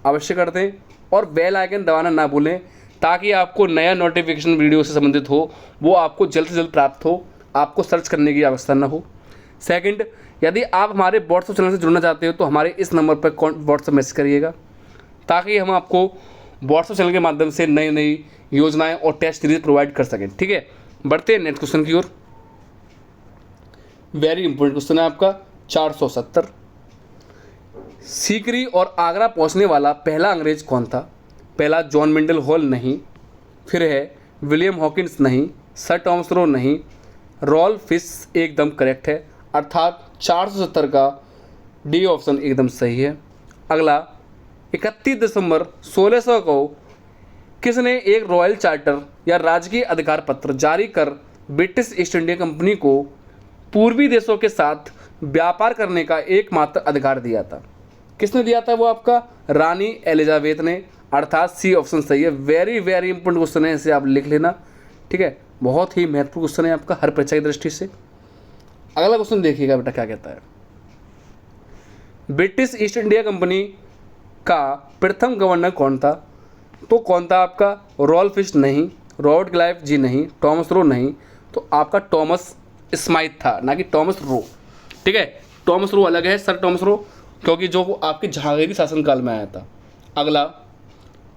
अवश्य कर दें और बेल आइकन दबाना ना भूलें, ताकि आपको नया नोटिफिकेशन वीडियो से संबंधित हो वो आपको जल्द से जल्द प्राप्त हो, आपको सर्च करने की आवश्यकता ना हो। सेकंड, यदि आप हमारे व्हाट्सएप चैनल से जुड़ना चाहते हो तो हमारे इस नंबर पर व्हाट्सएप मैसेज करिएगा, ताकि हम आपको व्हाट्सएप चैनल के माध्यम से नई नई योजनाएं और टेस्ट सीरीज प्रोवाइड कर सकें। ठीक है, बढ़ते हैं नेक्स्ट क्वेश्चन की ओर। वेरी इंपॉर्टेंट क्वेश्चन है आपका 470, सीकरी और आगरा पहुंचने वाला पहला अंग्रेज कौन था, पहला जॉन मिंडल हॉल नहीं, फिर है विलियम हॉकिंस नहीं, सर टॉमस रो नहीं, रॉल्फ फिश एकदम करेक्ट है, अर्थात 470 का डी ऑप्शन एकदम सही है। अगला, 31 दिसंबर 1600 को किसने एक रॉयल चार्टर या राजकीय अधिकार पत्र जारी कर ब्रिटिश ईस्ट इंडिया कंपनी को पूर्वी देशों के साथ व्यापार करने का एकमात्र अधिकार दिया था, किसने दिया था वो आपका, रानी एलिजाबेथ ने, अर्थात सी ऑप्शन सही है। वेरी वेरी इंपॉर्टेंट क्वेश्चन है, इसे आप लिख लेना। ठीक है, बहुत ही महत्वपूर्ण क्वेश्चन है आपका हर परीक्षा की दृष्टि से। अगला क्वेश्चन देखिएगा बेटा क्या कहता है, ब्रिटिश ईस्ट इंडिया कंपनी का प्रथम गवर्नर कौन था, तो कौन था आपका, रॉल्फ फिश नहीं, रॉबर्ट क्लाइव जी नहीं, टॉमस रो नहीं, तो आपका टॉमस स्माइथ था, ना कि टॉमस रो। ठीक है, टॉमस रो अलग है, सर टॉमस रो, क्योंकि जो आपके जहांगीरी शासनकाल में आया था। अगला,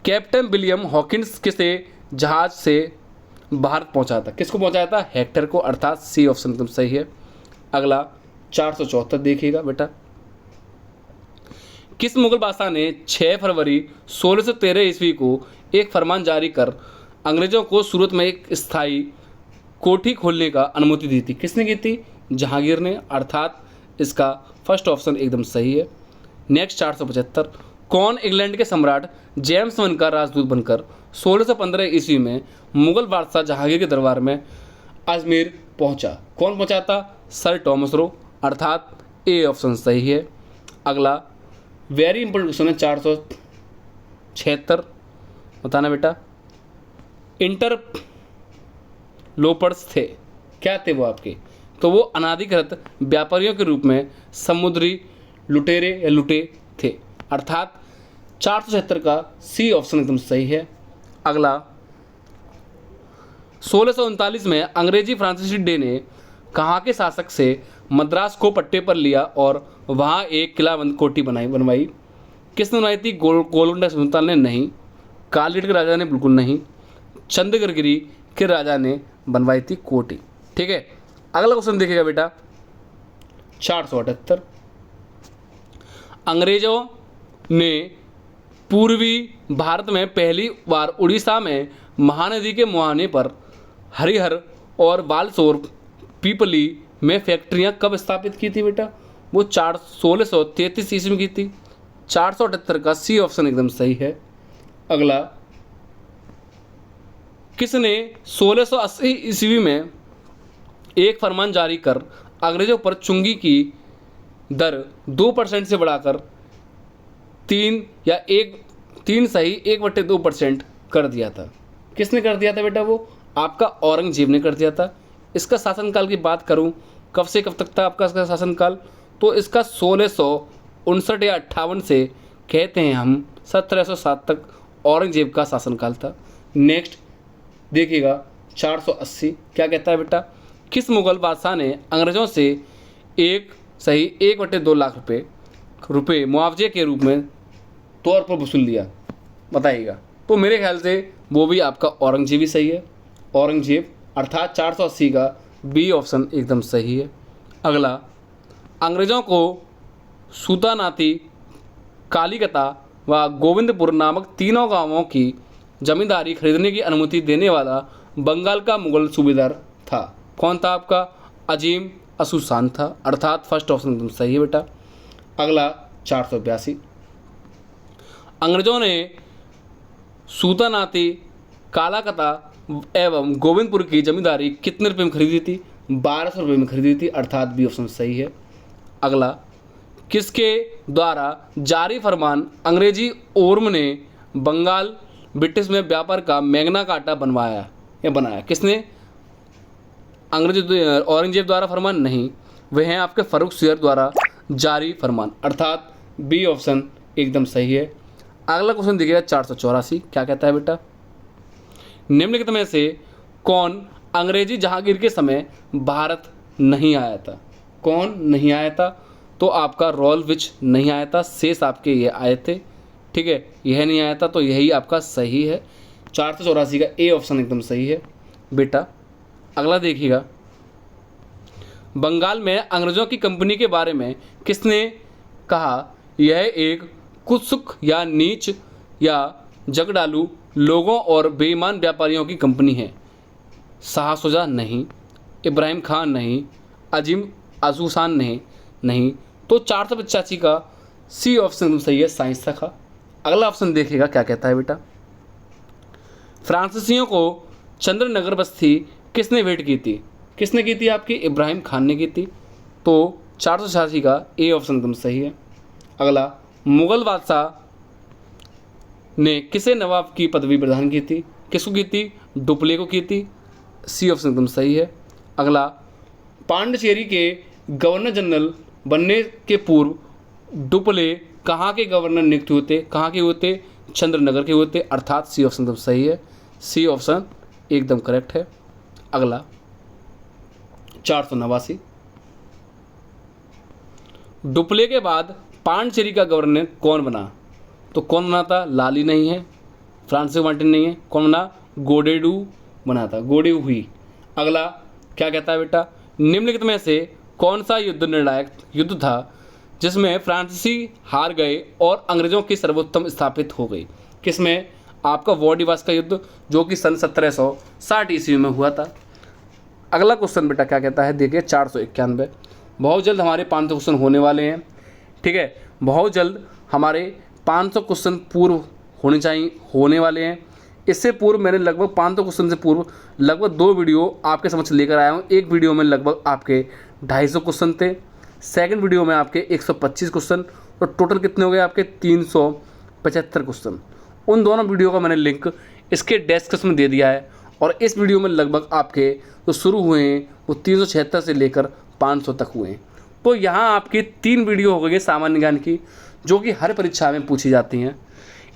कैप्टन विलियम हॉकिंस किसे जहाज से भारत पहुंचाया था, किसको पहुंचाया था, हेक्टर को, अर्थात सी ऑप्शन एकदम सही है। अगला 474 देखिएगा बेटा, किस मुगल बादशाह ने 6 फरवरी 1613 ईस्वी को एक फरमान जारी कर अंग्रेजों को सूरत में एक स्थायी कोठी खोलने का अनुमति दी थी, किसने की थी, जहांगीर ने, अर्थात इसका फर्स्ट ऑप्शन एकदम सही है। नेक्स्ट 475, कौन इंग्लैंड के सम्राट जेम्स वन का राजदूत बनकर 1615 ईस्वी में मुगल बादशाह जहांगीर के दरबार में अजमेर पहुंचा, कौन पहुंचा था, सर टॉमस रो, अर्थात ए ऑप्शन सही है। अगला वेरी इंपॉर्टेंट क्वेश्चन है 476, बताना बेटा, इंटरलोपर्स थे, क्या थे वो आपके, तो वो अनाधिकृत व्यापारियों के रूप में समुद्री लुटेरे या लुटे थे, अर्थात 476 का सी ऑप्शन एकदम सही है। अगला 1639 में अंग्रेजी फ्रांसीसी डे ने कहाँ के शासक से मद्रास को पट्टे पर लिया और वहाँ एक किलाबंद कोठी बनवाई। किसने बनवाई थी? गोलकोंडा सुल्तान ने नहीं, कालीगढ़ के राजा ने बिल्कुल नहीं, चंद्रगिरी के राजा ने बनवाई थी कोठी। ठीक है, अगला क्वेश्चन देखिएगा बेटा 478। अंग्रेजों ने पूर्वी भारत में पहली बार उड़ीसा में महानदी के मुहाने पर हरिहर और बालसोर पीपली में फैक्ट्रियां कब स्थापित की थी बेटा? वो 1633 ईस्वी में की थी। 478 का सी ऑप्शन एकदम सही है। अगला, किसने 1680 ईस्वी में एक फरमान जारी कर अंग्रेजों पर चुंगी की दर 2% से बढ़ाकर 3.1% कर दिया था? किसने कर दिया था बेटा? वो आपका औरंगजेब ने कर दिया था। इसका शासनकाल की बात करूं, कब से कब तक था आपका इसका शासनकाल? तो इसका 1659 या 58 से कहते हैं हम 1707 तक औरंगजेब का शासनकाल था। नेक्स्ट देखिएगा 480 क्या कहता है बेटा? किस मुगल बादशाह ने अंग्रेजों से 1.2 लाख रुपए मुआवजे के रूप में तौर पर वसूल लिया? बताइएगा। तो मेरे ख्याल से वो भी आपका औरंगजेब ही सही है। औरंगजेब अर्थात 480 का बी ऑप्शन एकदम सही है। अगला, अंग्रेजों को सूतानाती, कालीकता व गोविंदपुर नामक तीनों गांवों की जमींदारी खरीदने की अनुमति देने वाला बंगाल का मुगल सूबेदार था। कौन था आपका? अजीम असूसान था, अर्थात फर्स्ट ऑप्शन एकदम सही है बेटा। अगला 482, अंग्रेजों ने सूतानाती, कालाकता एवं गोविंदपुर की जमींदारी कितने रुपये में खरीदी थी? 1200 रुपये में खरीदी थी, अर्थात बी ऑप्शन सही है। अगला, किसके द्वारा जारी फरमान अंग्रेजी ओर्म ने बंगाल ब्रिटिश में व्यापार का मैग्ना कार्टा बनाया? किसने? औरंगजेब द्वारा फरमान नहीं, वह हैं आपके फर्रुख सियर द्वारा जारी फरमान, अर्थात बी ऑप्शन एकदम सही है। अगला क्वेश्चन देखिएगा 484 क्या कहता है बेटा? निम्नलिखित में से कौन अंग्रेजी जहांगीर के समय भारत नहीं आया था? कौन नहीं आया था? तो आपका रॉलविच नहीं आया था, शेष आपके ये आए थे। ठीक है, यह नहीं आया था, तो यही आपका सही है। 484 का ए ऑप्शन एकदम सही है बेटा। अगला देखिएगा, बंगाल में अंग्रेजों की कंपनी के बारे में किसने कहा यह एक कुत्सुक या नीच या जगडालू लोगों और बेईमान व्यापारियों की कंपनी है? शाह शुजा नहीं, इब्राहिम खान नहीं, अजीम असूसान नहीं। तो 485 का सी ऑप्शन सही है, साइंस था। अगला ऑप्शन देखिएगा क्या कहता है बेटा? फ्रांसीसियों को चंद्रनगर बस्ती किसने भेंट की थी? किसने की थी? आपकी इब्राहिम खान ने की थी। तो 486 का ए ऑप्शन एकदम सही है। अगला, मुगल बादशाह ने किसे नवाब की पदवी प्रदान की थी? किसको की थी? डुप्ले को की थी, सी ऑप्शन एकदम सही है। अगला, पांडिचेरी के गवर्नर जनरल बनने के पूर्व डुप्ले कहाँ के गवर्नर नियुक्त हुए थे? कहाँ के हुए थे? चंद्रनगर के हुए थे, अर्थात सी ऑप्शन एकदम सही है। सी ऑप्शन एकदम करेक्ट है। अगला 489, डुप्ले के बाद पांडिचेरी का गवर्नर कौन बना? तो कौन बना था? लाली नहीं है, फ्रांसिस मार्टिन नहीं है, कौन बना? गोडेडू बना था, गोडेडू हुई। अगला क्या कहता है बेटा? निम्नलिखित में से कौन सा युद्ध निर्णायक युद्ध था जिसमें फ्रांसीसी हार गए और अंग्रेजों की सर्वोत्तम स्थापित हो गई? किसमें? आपका वॉडिवास का युद्ध, जो कि सन 1760 ईस्वी में हुआ था। अगला क्वेश्चन बेटा क्या कहता है? देखिए 491। बहुत जल्द हमारे 500 क्वेश्चन होने वाले हैं। ठीक है, बहुत जल्द हमारे 500 क्वेश्चन पूर्व होने वाले हैं। इससे पूर्व मैंने लगभग 500 क्वेश्चन से पूर्व लगभग 2 वीडियो आपके समक्ष लेकर आया हूँ। एक वीडियो में लगभग आपके 250 क्वेश्चन थे, सेकंड वीडियो में आपके 125 क्वेश्चन, तो टोटल कितने हो गए आपके? 375 क्वेश्चन। उन दोनों वीडियो का मैंने लिंक इसके डिस्क्रिप्शन में दे दिया है। और इस वीडियो में लगभग आपके जो शुरू हुए हैं वो 376 से लेकर 500 तक हुए हैं। तो यहाँ आपकी 3 वीडियो हो गई सामान्य ज्ञान की, जो कि हर परीक्षा में पूछी जाती हैं।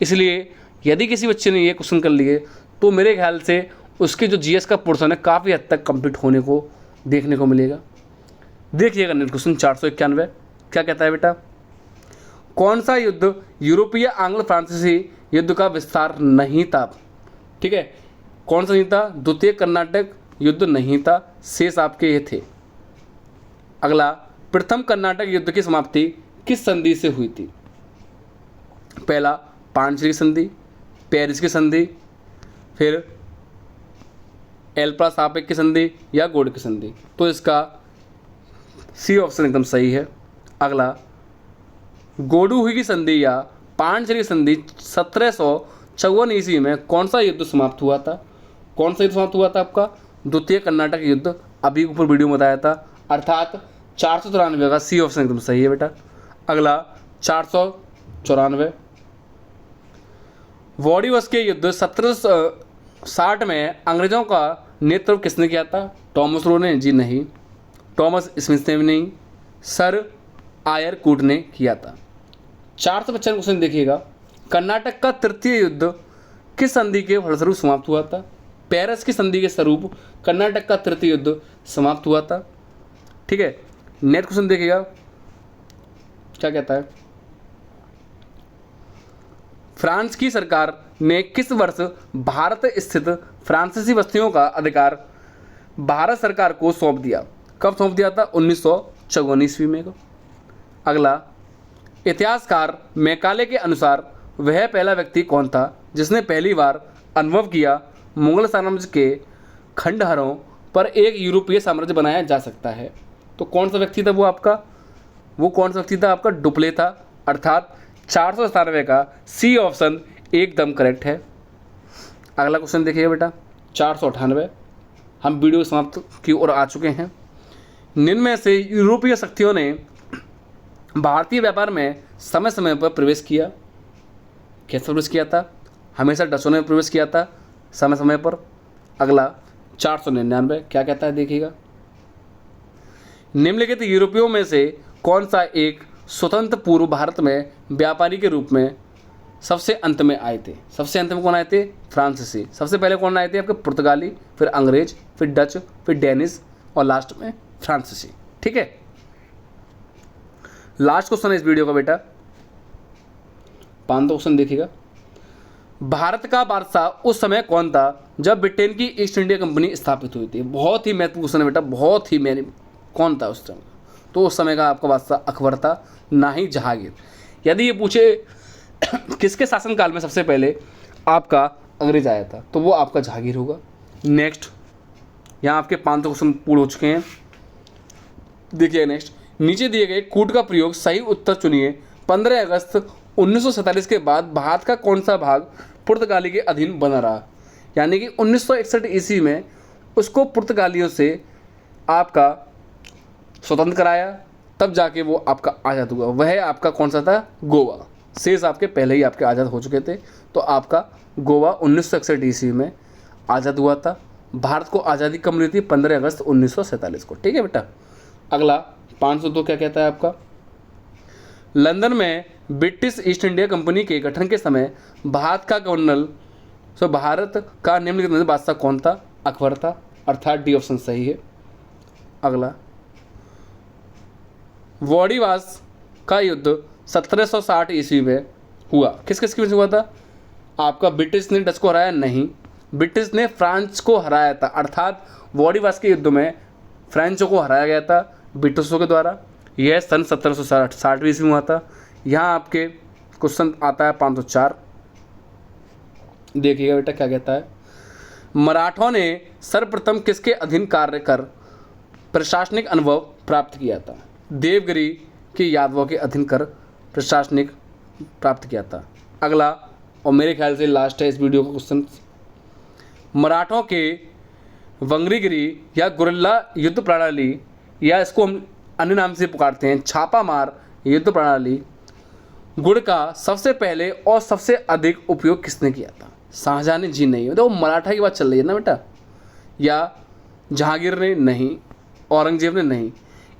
इसलिए यदि किसी बच्चे ने ये क्वेश्चन कर लिए तो मेरे ख्याल से उसके जो जीएस का पोर्शन है काफ़ी हद तक कंप्लीट होने को देखने को मिलेगा। देखिएगा नेक्स्ट क्वेश्चन 491 क्या कहता है बेटा, कौन सा युद्ध यूरोपीय आंग्ल फ्रांसीसी युद्ध का विस्तार नहीं था। ठीक है, कौन सा नहीं था, द्वितीय कर्नाटक युद्ध नहीं था, शेष आपके ये थे। अगला, प्रथम कर्नाटक युद्ध की समाप्ति किस संधि से हुई थी। पहला पांचरी की संधि, पेरिस की संधि, फिर एल्प्रा सापेक की संधि या गोड की संधि। तो इसका सी ऑप्शन एकदम सही है। अगला, गोडू हुई की संधि या पांचरी की संधि 1754 ईस्वी में कौन सा युद्ध समाप्त हुआ था। कौन सा युद्ध समाप्त हुआ था आपका, द्वितीय कर्नाटक युद्ध, अभी ऊपर वीडियो में बताया था, अर्थात 493 का सी ऑप्शन एकदम सही है बेटा। अगला 494, वॉडिवस के युद्ध 1760 में अंग्रेजों का नेतृत्व किसने किया था। टॉमस रो ने, जी नहीं। टॉमस स्मिथ ने भी नहीं, सर आयर कूट ने किया था। 455 क्वेश्चन देखिएगा, कर्नाटक का तृतीय युद्ध किस संधि के फलस्वरूप समाप्त हुआ था। पेरिस की संधि के स्वरूप कर्नाटक का तृतीय युद्ध समाप्त हुआ था। ठीक है, नेक्स्ट क्वेश्चन देखिएगा क्या कहता है, फ्रांस की सरकार ने किस वर्ष भारत स्थित फ्रांसीसी बस्तियों का अधिकार भारत सरकार को सौंप दिया। कब सौंप दिया था, 1954 ईस्वी में। अगला, इतिहासकार मैकाले के अनुसार वह पहला व्यक्ति कौन था जिसने पहली बार अनुभव किया मुगल साम्राज्य के खंडहरों पर एक यूरोपीय साम्राज्य बनाया जा सकता है। तो कौन सा व्यक्ति था वो आपका, वो कौन सा व्यक्ति था आपका, डुप्ले था, अर्थात 497 का सी ऑप्शन एकदम करेक्ट है। अगला क्वेश्चन देखिएगा बेटा 498, हम वीडियो समाप्त की ओर आ चुके हैं। निम्न में से यूरोपीय शक्तियों ने भारतीय व्यापार में समय समय पर प्रवेश किया। कैसे प्रवेश किया था, हमेशा डचों ने प्रवेश किया था समय समय पर। अगला 499 क्या कहता है देखिएगा, निम्नलिखित यूरोपियों में से कौन सा एक स्वतंत्र पूर्व भारत में व्यापारी के रूप में सबसे अंत में आए थे। सबसे अंत में कौन आए थे, फ्रांसीसी। सबसे पहले कौन आए थे आपके, पुर्तगाली, फिर अंग्रेज, फिर डच, फिर डेनिश और लास्ट में फ्रांसीसी। ठीक है, लास्ट क्वेश्चन है इस वीडियो का बेटा, 5 क्वेश्चन देखिएगा, भारत का बादशाह उस समय कौन था जब ब्रिटेन की ईस्ट इंडिया कंपनी स्थापित हुई थी। बहुत ही महत्वपूर्ण क्वेश्चन है बेटा, बहुत ही मैंने कौन था उस समय। तो उस समय का आपका बादशाह अकबर था, ना ही जहांगीर। यदि ये पूछे किसके शासनकाल में सबसे पहले आपका अंग्रेज आया था, तो वो आपका जहांगीर होगा। नेक्स्ट, यहाँ आपके 5 क्वेश्चन पूर्ण हो चुके हैं। देखिए नेक्स्ट, नीचे दिए गए कूट का प्रयोग सही उत्तर चुनिए। 15 अगस्त 1947 के बाद भारत का कौन सा भाग पुर्तगाली के अधीन बना रहा। यानी कि 1961 ईस्वी में उसको पुर्तगालियों से आपका स्वतंत्र कराया, तब जाके वो आपका आज़ाद हुआ। वह आपका कौन सा था, गोवा। शेष आपके पहले ही आपके आज़ाद हो चुके थे। तो आपका गोवा 1961 ईस्वी में आज़ाद हुआ था। भारत को आज़ादी कब मिली थी, 15 अगस्त 1947 को। ठीक है बेटा। अगला 502 क्या कहता है आपका, लंदन में ब्रिटिश ईस्ट इंडिया कंपनी के गठन के समय भारत का गवर्नर भारत का निम्नलिखित बादशाह कौन था, अकबर था, अर्थात डी ऑप्शन सही है। अगला, वॉडिवास का युद्ध 1760 ईस्वी में हुआ। किस किस की वजह से हुआ था, आपका ब्रिटिश ने डच को हराया नहीं, ब्रिटिश ने फ्रांस को हराया था। अर्थात वॉडिवास के युद्ध में फ्रेंचों को हराया गया था ब्रिटिशों के द्वारा। यह सन 1760 ईस्वी में हुआ था। यहाँ आपके क्वेश्चन आता है 504। देखिएगा बेटा क्या कहता है, मराठों ने सर्वप्रथम किसके अधीन कार्य कर प्रशासनिक अनुभव प्राप्त किया था। देवगिरी के यादवों के अधीन कर प्रशासनिक प्राप्त किया था। अगला और मेरे ख्याल से लास्ट है इस वीडियो का क्वेश्चन, मराठों के वंगरीगिरी या गुरिल्ला युद्ध प्रणाली, या इसको हम अन्य नाम से पुकारते हैं छापामार युद्ध प्रणाली, गुड़ का सबसे पहले और सबसे अधिक उपयोग किसने किया था। शाहजहां ने, जी नहीं। तो मराठा की बात चल रही है ना बेटा, या जहांगीर ने नहीं, औरंगजेब ने नहीं,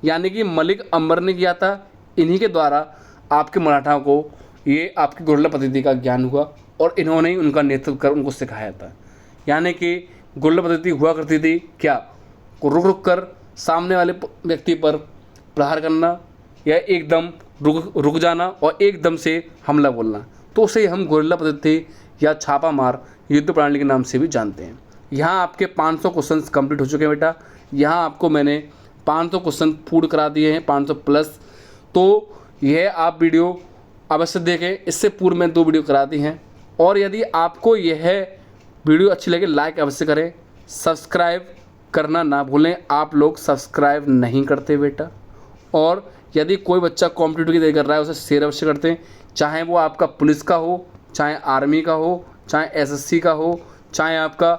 यानी कि मलिक अंबर ने किया था। इन्हीं के द्वारा आपके मराठाओं को ये आपकी गुरिल्ला पद्धति का ज्ञान हुआ और इन्होंने ही उनका नेतृत्व कर उनको सिखाया था। यानी कि गुरिल्ला पद्धति हुआ करती थी क्या, रुक रुक कर सामने वाले व्यक्ति पर प्रहार करना या एकदम रुक जाना और एकदम से हमला बोलना, तो उसे हम गोरिल्ला पद्धति या छापा मार युद्ध प्रणाली के नाम से भी जानते हैं। यहाँ आपके 500 क्वेश्चंस कंप्लीट हो चुके हैं बेटा। यहाँ आपको मैंने 500 क्वेश्चन पूर्ण करा दिए हैं, 500 प्लस। तो यह आप वीडियो अवश्य देखें, इससे पूर्व मैंने 2 वीडियो करा दी हैं। और यदि आपको यह वीडियो अच्छी लगे लाइक अवश्य करें, सब्सक्राइब करना ना भूलें। आप लोग सब्सक्राइब नहीं करते बेटा। और यदि कोई बच्चा कॉम्पिटिटिव की तैयारी कर रहा है उसे शेयर अवश्य करते हैं, चाहे वो आपका पुलिस का हो, चाहे आर्मी का हो, चाहे एसएससी का हो, चाहे आपका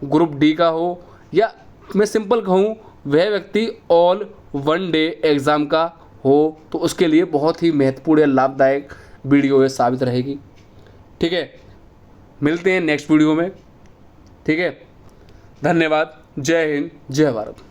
ग्रुप डी का हो, या मैं सिंपल कहूँ वह व्यक्ति ऑल वन डे एग्ज़ाम का हो, तो उसके लिए बहुत ही महत्वपूर्ण या लाभदायक वीडियो ये साबित रहेगी। ठीक है, मिलते हैं नेक्स्ट वीडियो में। ठीक है, धन्यवाद। जय हिंद, जय भारत।